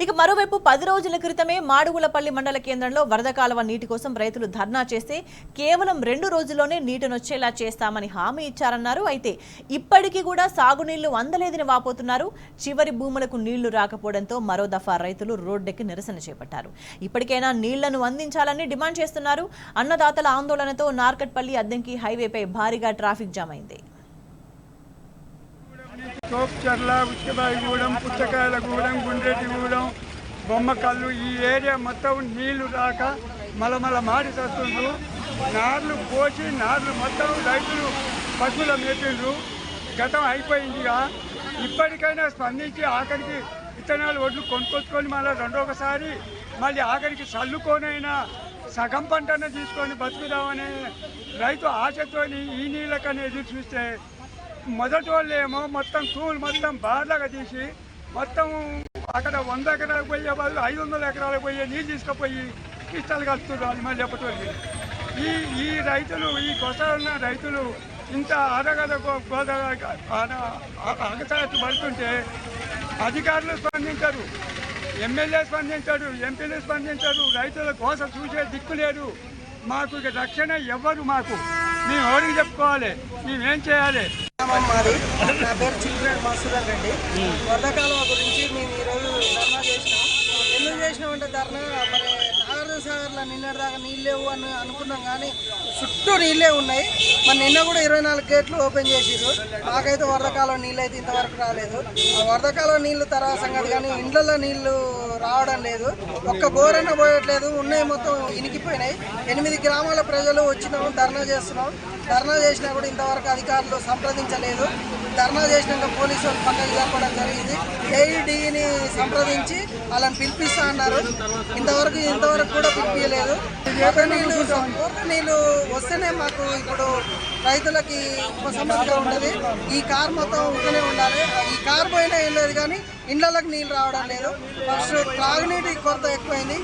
ఇక మరోవైపు 10 రోజుల క్రితమే మాడుగులపల్లి మండల కేంద్రంలో వరద కాలువ నీటి కోసం రైతులు ధర్నా చేస్తే కేవలం 2 రోజుల్లోనే నీటినొచ్చేలా చేస్తామని హామీ ఇచ్చారన్నారు. అయితే ఇప్పటికీ కూడా సాగునీళ్లు అందలేదని వాపోతున్నారు. చివరి భూములకు నీళ్లు రాకపోవడంతో మరో దఫా రైతులు రోడ్డెక్కి నిరసన చేపట్టారు. ఇప్పటికైనా నీళ్లను అందించాలని డిమాండ్ చేస్తున్నారు. అన్నదాతల ఆందోళనతో నార్కట్పల్లి అద్దంకి హైవేపై భారీగా ట్రాఫిక్ జామ్ అయింది. తోపుచర్ల, ఉచ్చబాయిగూడెం, పుచ్చకాయలగూడెం, గుండ్రెడ్డిగూడెం, బొమ్మకల్లు ఈ ఏరియా మొత్తం నీళ్లు రాక మలమల మాడి వస్తుండ్రు. నార్లు పోసి నార్లు మొత్తం రైతులు పశువుల మేపిండ్రు. గతం అయిపోయిందిగా. ఇప్పటికైనా స్పందించి ఆఖరికి విత్తనాలు ఒడ్లు కొనుక్కొచ్చుకొని మళ్ళీ రెండొకసారి మళ్ళీ ఆఖరికి చల్లుకొనైనా సగం పంటను తీసుకొని బతుకుదామనే రైతు ఆశతోని ఈ నీళ్ళకనే ఎదురు చూస్తే మొదటి వాళ్ళు ఏమో మొత్తం తూములు మొత్తం బార్లాగా తీసి మొత్తం అక్కడ 100 ఎకరాలకు పోయే వాళ్ళు 500 ఎకరాలకు పోయే నీళ్ళు తీసుకుపోయి ఇష్టాలు కలుపుతున్నారు. మళ్ళీ ఎప్పటి ఈ రైతులు ఈ కొసన్న రైతులు ఇంత అరగద అగసాట్లు పడుతుంటే అధికారులు స్పందించరు, ఎమ్మెల్యే స్పందించాడు, ఎంపీలు స్పందించారు. రైతుల కోసం చూసే దిక్కు లేదు. మాకు ఇక రక్షణ ఎవ్వరు. మాకు మేము ఎవరికి చెప్పుకోవాలి, మేమేం చేయాలి? మాది నా పేరు చిల్డ్రన్ మసూదర్ రెడ్డి. వరద కాలువ గురించి మేము ఈరోజు ధర్నా చేసినాం. ఎందుకు చేసినామంటే ధర్నా మరి నాగార్జున సాగర్లో నిన్నటిదాకా నీళ్ళు లేవు అని అనుకున్నాం, కానీ చుట్టూ నీళ్ళే ఉన్నాయి. మరి నిన్న కూడా 24 గేట్లు ఓపెన్ చేసిర్రు. మాకైతే వరద కాలువ నీళ్ళు అయితే ఇంతవరకు రాలేదు. ఆ వరద కాలువ నీళ్ళు తర్వాత సంగతి, కానీ ఇండ్లలో నీళ్లు రావడం లేదు. ఒక్క బోరన్న పోయట్లేదు. ఉన్నాయి మొత్తం ఇనికిపోయినాయి. 8 గ్రామాల ప్రజలు వచ్చినాము, ధర్నా చేస్తున్నాం. ధర్నా చేసినా కూడా ఇంతవరకు అధికారులు సంప్రదించలేదు. ధర్నా చేసినాక పోలీసు వాళ్ళు పక్కకి జరపడం జరిగింది. ఏఈడీని సంప్రదించి వాళ్ళని పిలిపిస్తా అన్నారు. ఇంతవరకు కూడా పిలిపించలేదు. నీళ్ళు వస్తేనే మాకు ఇప్పుడు రైతులకి ఉపశమనంగా ఉండదు. ఈ కార్ మొత్తం ఉంటూనే ఉండాలి. ఈ కార్ పోయినా ఏం లేదు, కానీ ఇండ్లకి నీళ్ళు రావడం లేదు. ఫస్ట్ త్రాగునీటి కొరత ఎక్కువైంది.